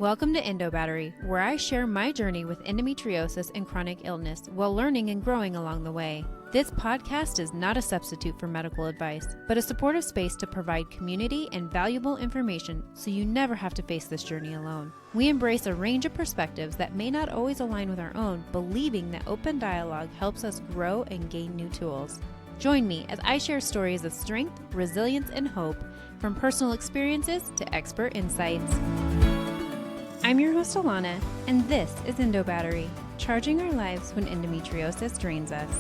Welcome to Endo Battery, where I share my journey with endometriosis and chronic illness while learning and growing along the way. This podcast is not a substitute for medical advice, but a supportive space to provide community and valuable information so you never have to face this journey alone. We embrace a range of perspectives that may not always align with our own, believing that open dialogue helps us grow and gain new tools. Join me as I share stories of strength, resilience, and hope, from personal experiences to expert insights. I'm your host, Alana, and this is Endo Battery, charging our lives when endometriosis drains us.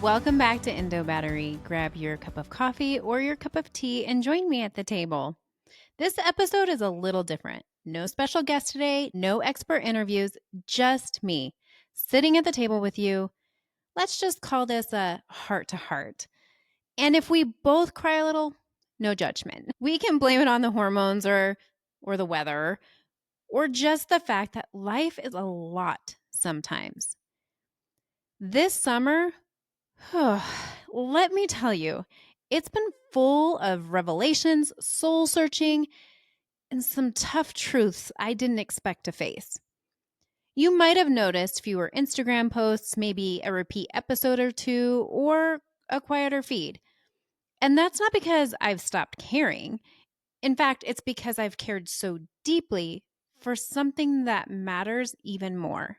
Welcome back to Endo Battery. Grab your cup of coffee or your cup of tea and join me at the table. This episode is a little different. No special guest today, no expert interviews, just me, sitting at the table with you. Let's just call this a heart-to-heart. And if we both cry a little, no judgment. We can blame it on the hormones or the weather, or just the fact that life is a lot sometimes. This summer, let me tell you, it's been full of revelations, soul searching, and some tough truths I didn't expect to face. You might have noticed fewer Instagram posts, maybe a repeat episode or two, or a quieter feed. And that's not because I've stopped caring. In fact, it's because I've cared so deeply for something that matters even more.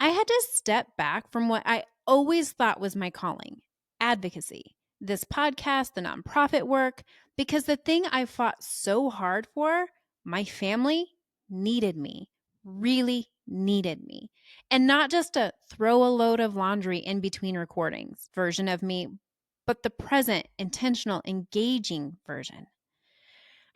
I had to step back from what I always thought was my calling, advocacy, this podcast, the nonprofit work, because the thing I fought so hard for, my family, needed me, really needed me. And not just a throw a load of laundry in between recordings version of me, but the present, intentional, engaging version.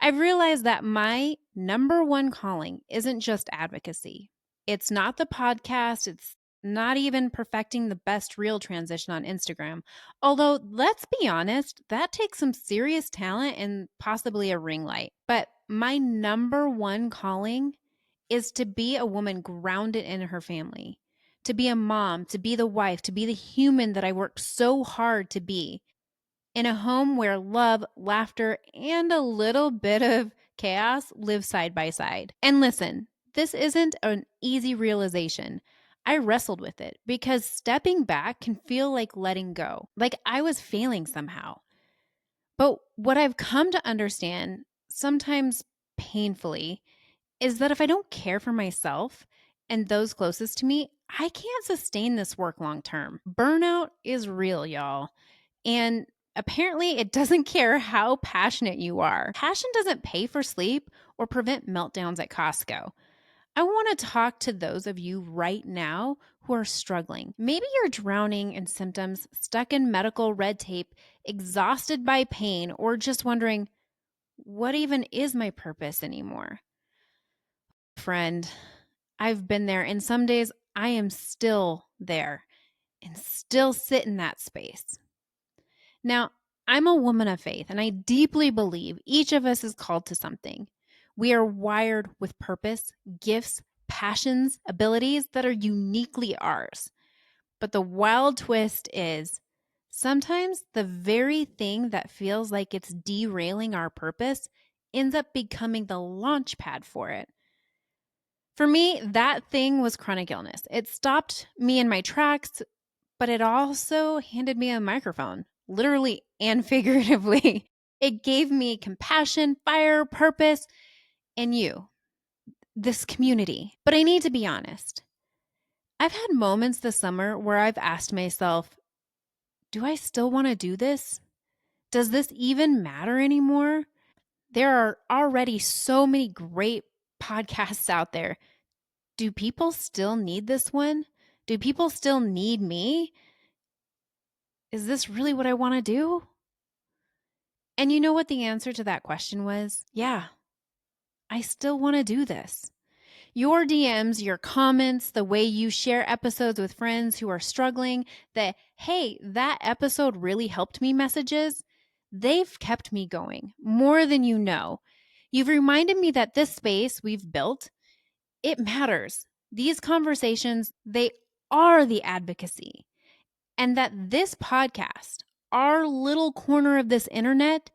I've realized that my number one calling isn't just advocacy. It's not the podcast. It's not even perfecting the best reel transition on Instagram. Although, let's be honest, that takes some serious talent and possibly a ring light. But my number one calling is to be a woman grounded in her family, to be a mom, to be the wife, to be the human that I worked so hard to be, in a home where love, laughter, and a little bit of chaos live side by side. And listen, this isn't an easy realization. I wrestled with it because stepping back can feel like letting go, like I was failing somehow. But what I've come to understand, sometimes painfully, is that if I don't care for myself and those closest to me, I can't sustain this work long term. Burnout is real, y'all. And apparently it doesn't care how passionate you are. Passion doesn't pay for sleep or prevent meltdowns at Costco. I want to talk to those of you right now who are struggling. Maybe you're drowning in symptoms, stuck in medical red tape, exhausted by pain, or just wondering, what even is my purpose anymore? Friend, I've been there, and some days I am still there and still sit in that space. Now, I'm a woman of faith, and I deeply believe each of us is called to something. We are wired with purpose, gifts, passions, abilities that are uniquely ours. But the wild twist is sometimes the very thing that feels like it's derailing our purpose ends up becoming the launch pad for it. For me, that thing was chronic illness. It stopped me in my tracks, but it also handed me a microphone, literally and figuratively. It gave me compassion, fire, purpose, and you, this community. But I need to be honest. I've had moments this summer where I've asked myself, do I still want to do this? Does this even matter anymore? There are already so many great podcasts out there. Do people still need this one? Do people still need me? Is this really what I want to do? And you know what the answer to that question was? Yeah, I still want to do this. Your DMs, your comments, the way you share episodes with friends who are struggling, the, hey, that episode really helped me messages, they've kept me going more than you know. You've reminded me that this space we've built, it matters. These conversations, they are the advocacy. And that this podcast, our little corner of this internet,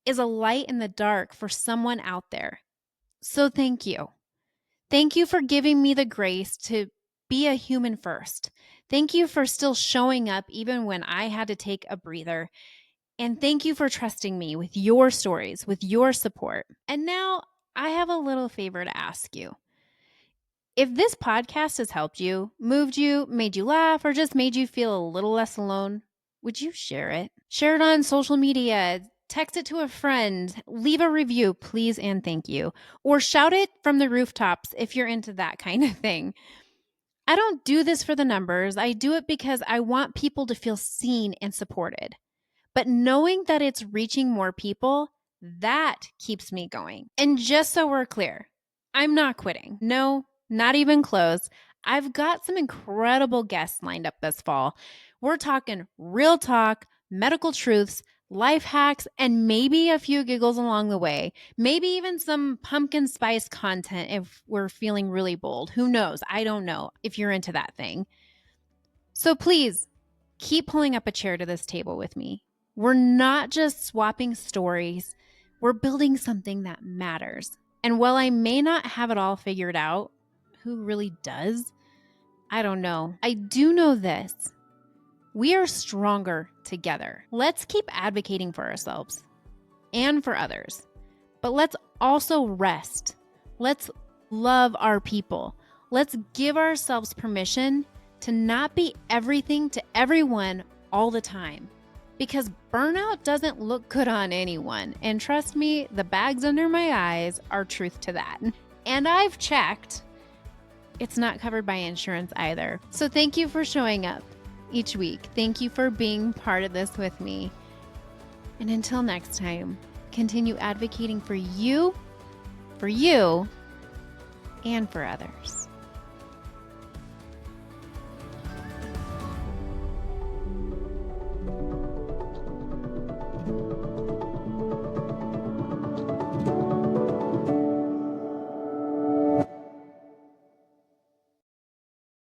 is a light in the dark for someone out there. So thank you. Thank you for giving me the grace to be a human first. Thank you for still showing up even when I had to take a breather. And thank you for trusting me with your stories, with your support. And now I have a little favor to ask you. If this podcast has helped you, moved you, made you laugh, or just made you feel a little less alone, would you share it? Share it on social media, text it to a friend, leave a review, please and thank you, or shout it from the rooftops if you're into that kind of thing. I don't do this for the numbers. I do it because I want people to feel seen and supported. But knowing that it's reaching more people, that keeps me going. And just so we're clear, I'm not quitting. No, not even close. I've got some incredible guests lined up this fall. We're talking real talk, medical truths, life hacks, and maybe a few giggles along the way. Maybe even some pumpkin spice content if we're feeling really bold. Who knows? I don't know if you're into that thing. So please keep pulling up a chair to this table with me. We're not just swapping stories. We're building something that matters. And while I may not have it all figured out, who really does? I don't know. I do know this. We are stronger together. Let's keep advocating for ourselves and for others. But let's also rest. Let's love our people. Let's give ourselves permission to not be everything to everyone all the time. Because burnout doesn't look good on anyone. And trust me, the bags under my eyes are truth to that. And I've checked. It's not covered by insurance either. So thank you for showing up each week. Thank you for being part of this with me. And until next time, continue advocating for you, and for others.